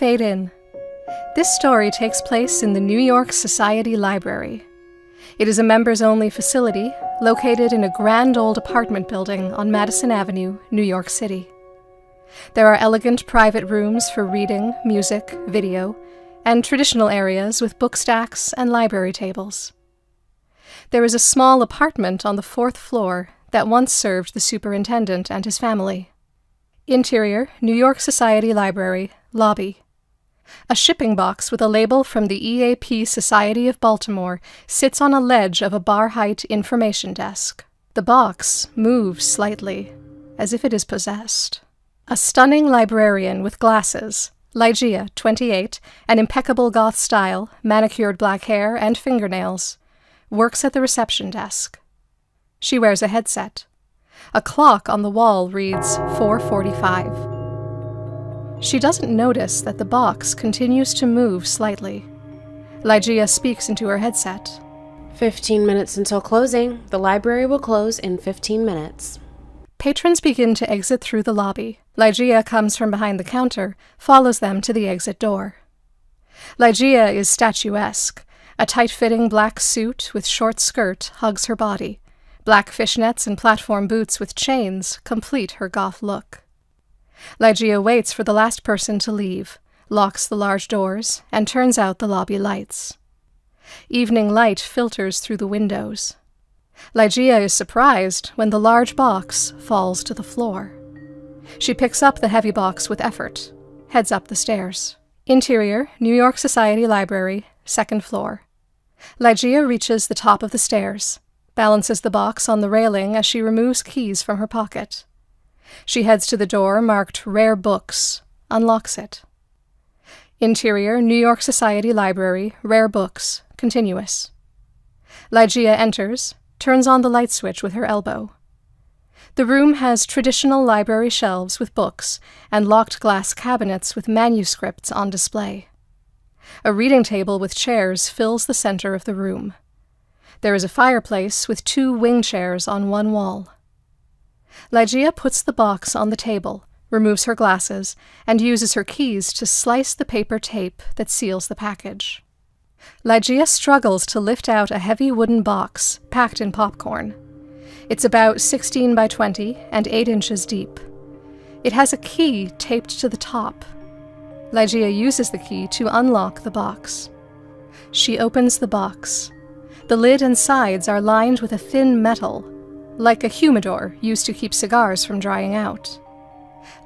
fade in. This story takes place in the New York Society Library. It is a members-only facility located in a grand old apartment building on Madison Avenue, New York City. There are elegant private rooms for reading, music, video, and traditional areas with book stacks and library tables. There is a small apartment on the 4th floor that once served the superintendent and his family. Interior, New York Society Library, lobby. A shipping box with a label from the EAP Society of Baltimore sits on a ledge of a bar-height information desk. The box moves slightly, as if it is possessed. A stunning librarian with glasses, Ligeia, 28, an impeccable Goth style, manicured black hair and fingernails, works at the reception desk. She wears a headset. A clock on the wall reads 4:45. She doesn't notice that the box continues to move slightly. Ligeia speaks into her headset. 15 minutes until closing. The library will close in 15 minutes. Patrons begin to exit through the lobby. Ligeia comes from behind the counter, follows them to the exit door. Ligeia is statuesque. A tight-fitting black suit with short skirt hugs her body. Black fishnets and platform boots with chains complete her goth look. Ligeia waits for the last person to leave, locks the large doors, and turns out the lobby lights. Evening light filters through the windows. Ligeia is surprised when the large box falls to the floor. She picks up the heavy box with effort, heads up the stairs. Interior, New York Society Library, 2nd floor. Ligeia reaches the top of the stairs, balances the box on the railing as she removes keys from her pocket. She heads to the door marked Rare Books, unlocks it. Interior, New York Society Library, Rare Books, continuous. Ligeia enters, turns on the light switch with her elbow. The room has traditional library shelves with books and locked glass cabinets with manuscripts on display. A reading table with chairs fills the center of the room. There is a fireplace with 2 wing chairs on one wall. Ligeia puts the box on the table, removes her glasses, and uses her keys to slice the paper tape that seals the package. Ligeia struggles to lift out a heavy wooden box packed in popcorn. It's about 16 by 20 and 8 inches deep. It has a key taped to the top. Ligeia uses the key to unlock the box. She opens the box. The lid and sides are lined with a thin metal, like a humidor used to keep cigars from drying out.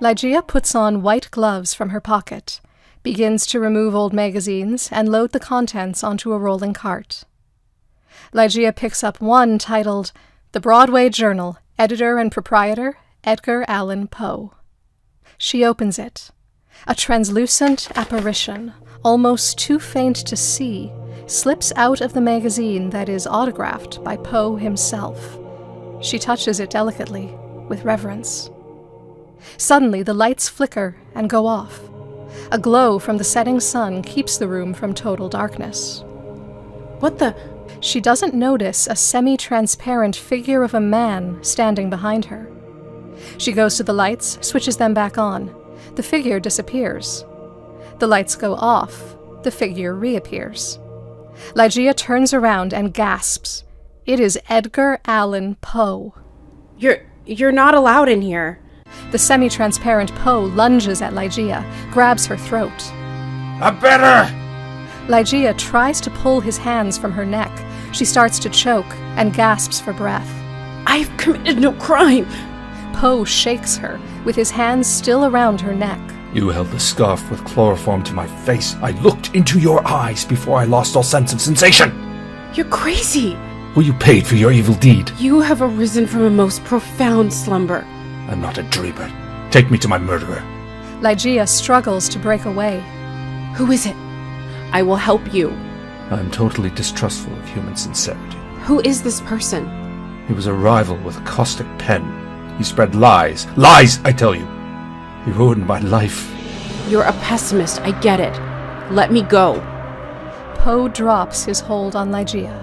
Ligeia puts on white gloves from her pocket, begins to remove old magazines and load the contents onto a rolling cart. Ligeia picks up one titled The Broadway Journal, editor and proprietor, Edgar Allan Poe. She opens it. A translucent apparition, almost too faint to see, slips out of the magazine that is autographed by Poe himself. She touches it delicately, with reverence. Suddenly, the lights flicker and go off. A glow from the setting sun keeps the room from total darkness. What the? She doesn't notice a semi-transparent figure of a man standing behind her. She goes to the lights, switches them back on. The figure disappears. The lights go off. The figure reappears. Ligeia turns around and gasps. It is Edgar Allan Poe. You're not allowed in here. The semi-transparent Poe lunges at Ligeia, grabs her throat. A better! Ligeia tries to pull his hands from her neck. She starts to choke and gasps for breath. I've committed no crime. Poe shakes her, with his hands still around her neck. You held the scarf with chloroform to my face. I looked into your eyes before I lost all sense of sensation. You're crazy. Well, you paid for your evil deed. You have arisen from a most profound slumber. I'm not a dreamer. Take me to my murderer. Ligeia struggles to break away. Who is it? I will help you. I'm totally distrustful of human sincerity. Who is this person? He was a rival with a caustic pen. He spread lies. Lies, I tell you. He ruined my life. You're a pessimist, I get it. Let me go. Poe drops his hold on Ligeia.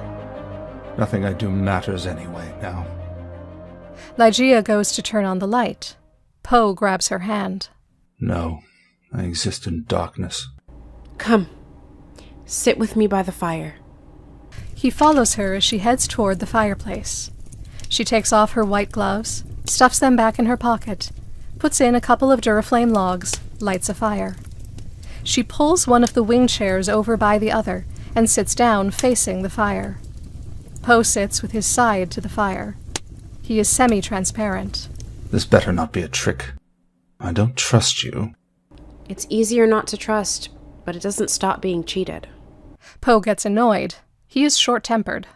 Nothing I do matters anyway now. Ligeia goes to turn on the light. Poe grabs her hand. No, I exist in darkness. Come, sit with me by the fire. He follows her as she heads toward the fireplace. She takes off her white gloves, stuffs them back in her pocket, puts in a couple of Duraflame logs, lights a fire. She pulls one of the wing chairs over by the other and sits down facing the fire. Poe sits with his side to the fire. He is semi-transparent. This better not be a trick. I don't trust you. It's easier not to trust, but it doesn't stop being cheated. Poe gets annoyed. He is short-tempered.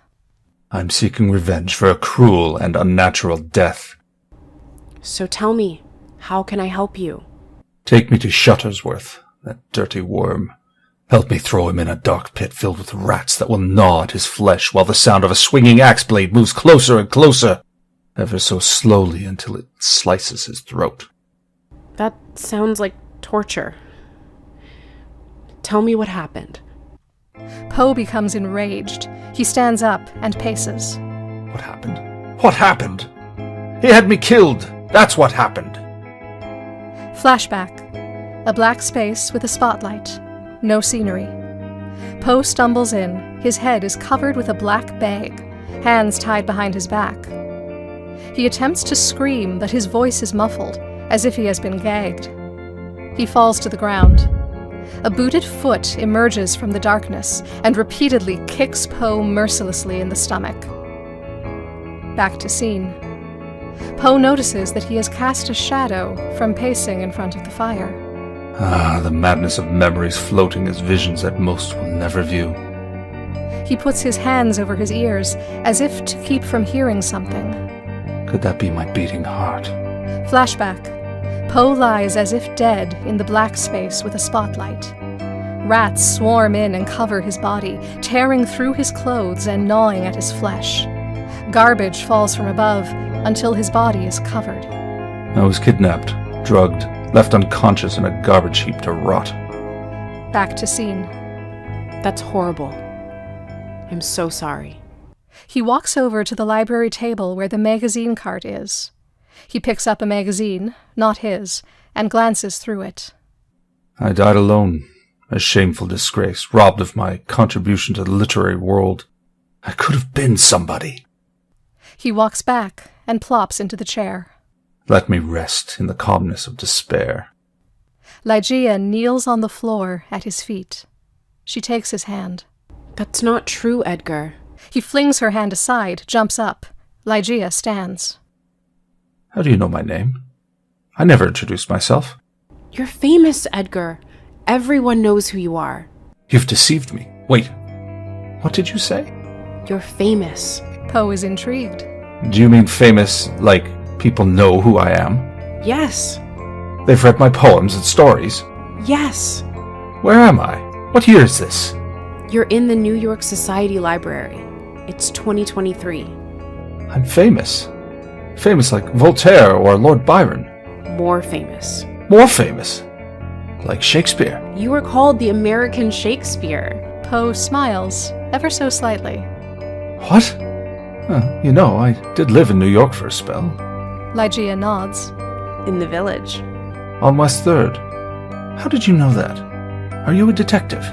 I'm seeking revenge for a cruel and unnatural death. So tell me, how can I help you? Take me to Shuttersworth, that dirty worm. Help me throw him in a dark pit filled with rats that will gnaw at his flesh while the sound of a swinging axe blade moves closer and closer, ever so slowly until it slices his throat. That sounds like torture. Tell me what happened. Poe becomes enraged. He stands up and paces. What happened? What happened? He had me killed. That's what happened. Flashback. A black space with a spotlight. No scenery. Poe stumbles in. His head is covered with a black bag, hands tied behind his back. He attempts to scream, but his voice is muffled, as if he has been gagged. He falls to the ground. A booted foot emerges from the darkness and repeatedly kicks Poe mercilessly in the stomach. Back to scene. Poe notices that he has cast a shadow from pacing in front of the fire. Ah, the madness of memories floating as visions that most will never view. He puts his hands over his ears, as if to keep from hearing something. Could that be my beating heart? Flashback. Poe lies as if dead in the black space with a spotlight. Rats swarm in and cover his body, tearing through his clothes and gnawing at his flesh. Garbage falls from above until his body is covered. I was kidnapped, drugged, left unconscious in a garbage heap to rot. Back to scene. That's horrible. I'm so sorry. He walks over to the library table where the magazine cart is. He picks up a magazine, not his, and glances through it. I died alone, a shameful disgrace, robbed of my contribution to the literary world. I could have been somebody. He walks back and plops into the chair. Let me rest in the calmness of despair. Ligeia kneels on the floor at his feet. She takes his hand. That's not true, Edgar. He flings her hand aside, jumps up. Ligeia stands. How do you know my name? I never introduced myself. You're famous, Edgar. Everyone knows who you are. You've deceived me. Wait, what did you say? You're famous. Poe is intrigued. Do you mean famous like people know who I am? Yes. They've read my poems and stories. Yes. Where am I? What year is this? You're in the New York Society Library. It's 2023. I'm famous. Famous like Voltaire or Lord Byron. More famous. More famous. Like Shakespeare. You were called the American Shakespeare. Poe smiles, ever so slightly. What? You know, I did live in New York for a spell. Ligeia nods. In the Village. On West 3rd. How did you know that? Are you a detective?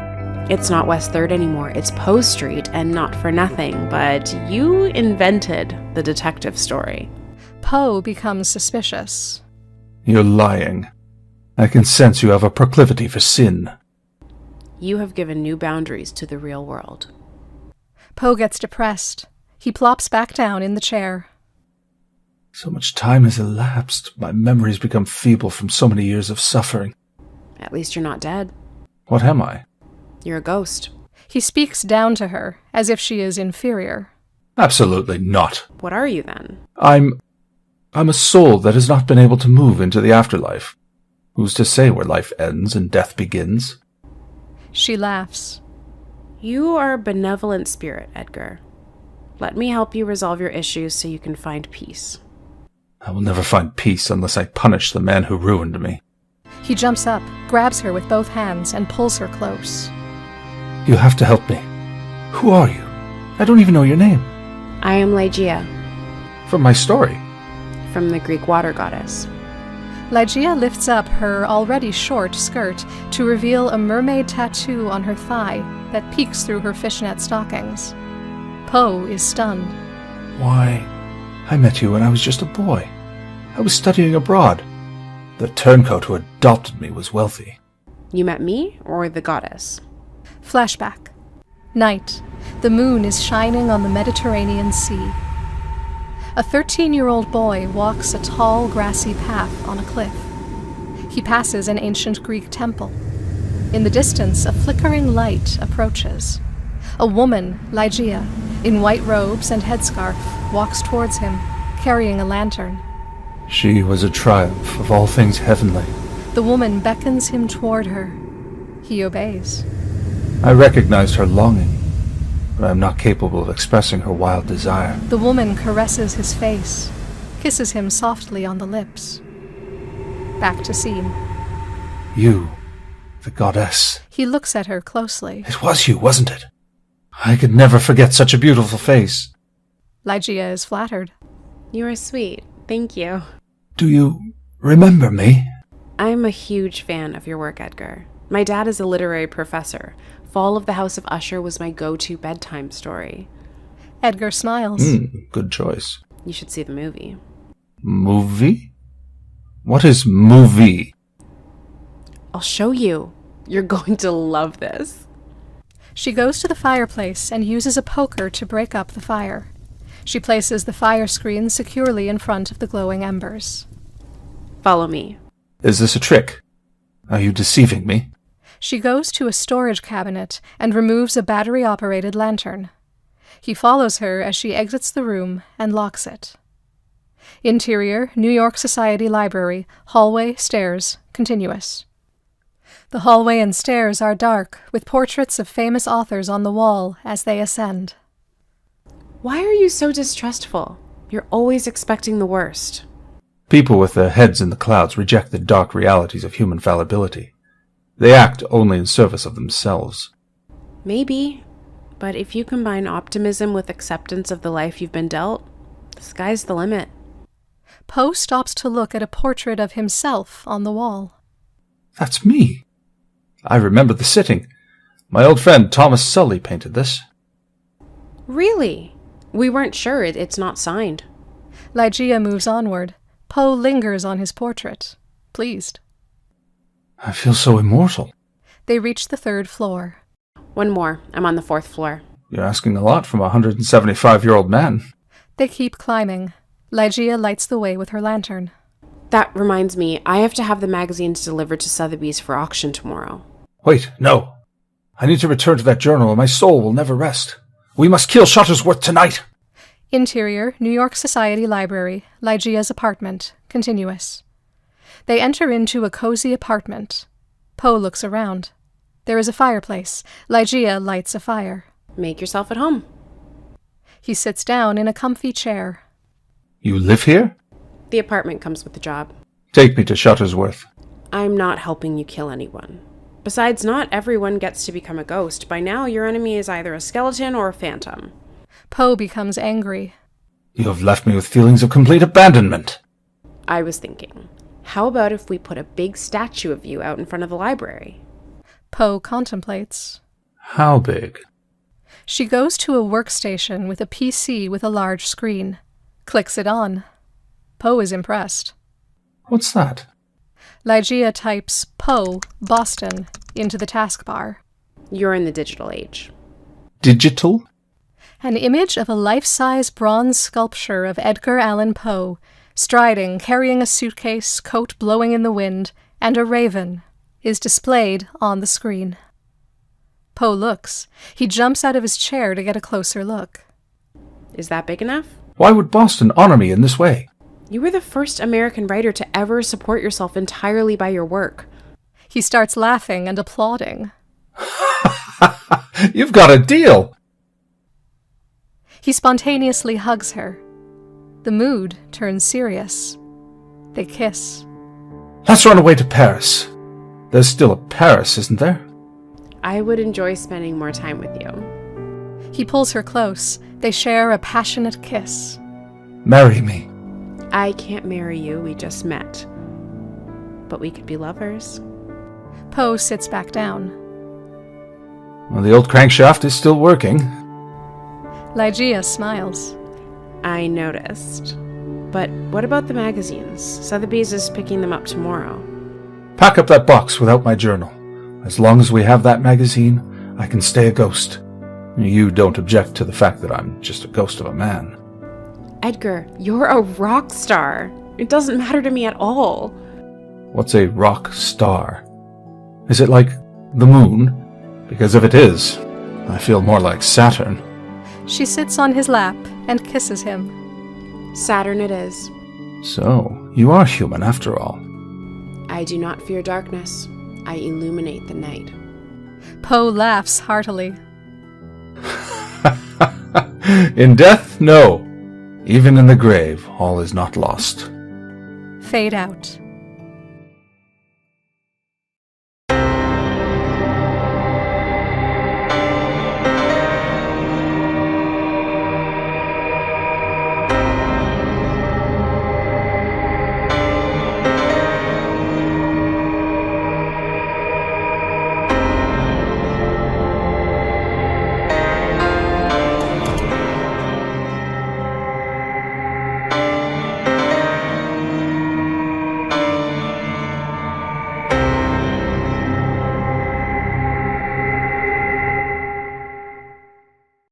It's not West 3rd anymore. It's Poe Street, and not for nothing, but you invented the detective story. Poe becomes suspicious. You're lying. I can sense you have a proclivity for sin. You have given new boundaries to the real world. Poe gets depressed. He plops back down in the chair. So much time has elapsed. My memories become feeble from so many years of suffering. At least you're not dead. What am I? You're a ghost. He speaks down to her, as if she is inferior. Absolutely not. What are you then? I'm a soul that has not been able to move into the afterlife. Who's to say where life ends and death begins? She laughs. You are a benevolent spirit, Edgar. Let me help you resolve your issues so you can find peace. I will never find peace unless I punish the man who ruined me. He jumps up, grabs her with both hands, and pulls her close. You have to help me. Who are you? I don't even know your name. I am Ligeia. From my story. From the Greek water goddess. Ligeia lifts up her already short skirt to reveal a mermaid tattoo on her thigh that peeks through her fishnet stockings. Poe is stunned. Why, I met you when I was just a boy. I was studying abroad. The turncoat who adopted me was wealthy. You met me or the goddess? Flashback. Night. The moon is shining on the Mediterranean Sea. A 13-year-old boy walks a tall, grassy path on a cliff. He passes an ancient Greek temple. In the distance, a flickering light approaches. A woman, Ligeia, in white robes and headscarf, walks towards him, carrying a lantern. She was a triumph of all things heavenly. The woman beckons him toward her. He obeys. I recognized her longing, but I am not capable of expressing her wild desire. The woman caresses his face, kisses him softly on the lips. Back to scene. You, the goddess. He looks at her closely. It was you, wasn't it? I could never forget such a beautiful face. Ligeia is flattered. You are sweet. Thank you. Do you remember me? I'm a huge fan of your work, Edgar. My dad is a literary professor. Fall of the House of Usher was my go-to bedtime story. Edgar smiles. Good choice. You should see the movie. Movie? What is movie? I'll show you. You're going to love this. She goes to the fireplace and uses a poker to break up the fire. She places the fire screen securely in front of the glowing embers. Follow me. Is this a trick? Are you deceiving me? She goes to a storage cabinet and removes a battery-operated lantern. He follows her as she exits the room and locks it. Interior, New York Society Library, hallway, stairs, continuous. The hallway and stairs are dark, with portraits of famous authors on the wall as they ascend. Why are you so distrustful? You're always expecting the worst. People with their heads in the clouds reject the dark realities of human fallibility. They act only in service of themselves. Maybe, but if you combine optimism with acceptance of the life you've been dealt, the sky's the limit. Poe stops to look at a portrait of himself on the wall. That's me. I remember the sitting. My old friend Thomas Sully painted this. Really? We weren't sure. It's not signed. Ligeia moves onward. Poe lingers on his portrait, pleased. I feel so immortal. They reach the 3rd floor. One more. I'm on the 4th floor. You're asking a lot from a 175-year-old man. They keep climbing. Ligeia lights the way with her lantern. That reminds me, I have to have the magazines delivered to Sotheby's for auction tomorrow. Wait, no. I need to return to that journal or my soul will never rest. We must kill Shuttlesworth tonight. Interior, New York Society Library, Ligeia's apartment, continuous. They enter into a cozy apartment. Poe looks around. There is a fireplace. Ligeia lights a fire. Make yourself at home. He sits down in a comfy chair. You live here? The apartment comes with the job. Take me to Shuttlesworth. I'm not helping you kill anyone. Besides, not everyone gets to become a ghost. By now, your enemy is either a skeleton or a phantom. Poe becomes angry. You have left me with feelings of complete abandonment. I was thinking, how about if we put a big statue of you out in front of the library? Poe contemplates. How big? She goes to a workstation with a PC with a large screen. Clicks it on. Poe is impressed. What's that? Ligeia types Poe, Boston, into the taskbar. You're in the digital age. Digital? An image of a life-size bronze sculpture of Edgar Allan Poe, striding, carrying a suitcase, coat blowing in the wind, and a raven, is displayed on the screen. Poe looks. He jumps out of his chair to get a closer look. Is that big enough? Why would Boston honor me in this way? You were the first American writer to ever support yourself entirely by your work. He starts laughing and applauding. You've got a deal! He spontaneously hugs her. The mood turns serious. They kiss. Let's run away to Paris. There's still a Paris, isn't there? I would enjoy spending more time with you. He pulls her close. They share a passionate kiss. Marry me. I can't marry you, we just met. but we could be lovers. Poe sits back down. Well, the old crankshaft is still working. Ligeia smiles. I noticed. But what about the magazines? Sotheby's is picking them up tomorrow. Pack up that box without my journal. As long as we have that magazine, I can stay a ghost. You don't object to the fact that I'm just a ghost of a man. Edgar, you're a rock star. It doesn't matter to me at all. What's a rock star? Is it like the moon? Because if it is, I feel more like Saturn. She sits on his lap and kisses him. Saturn it is. So, you are human after all. I do not fear darkness. I illuminate the night. Poe laughs heartily. In death, no. Even in the grave, all is not lost. Fade out.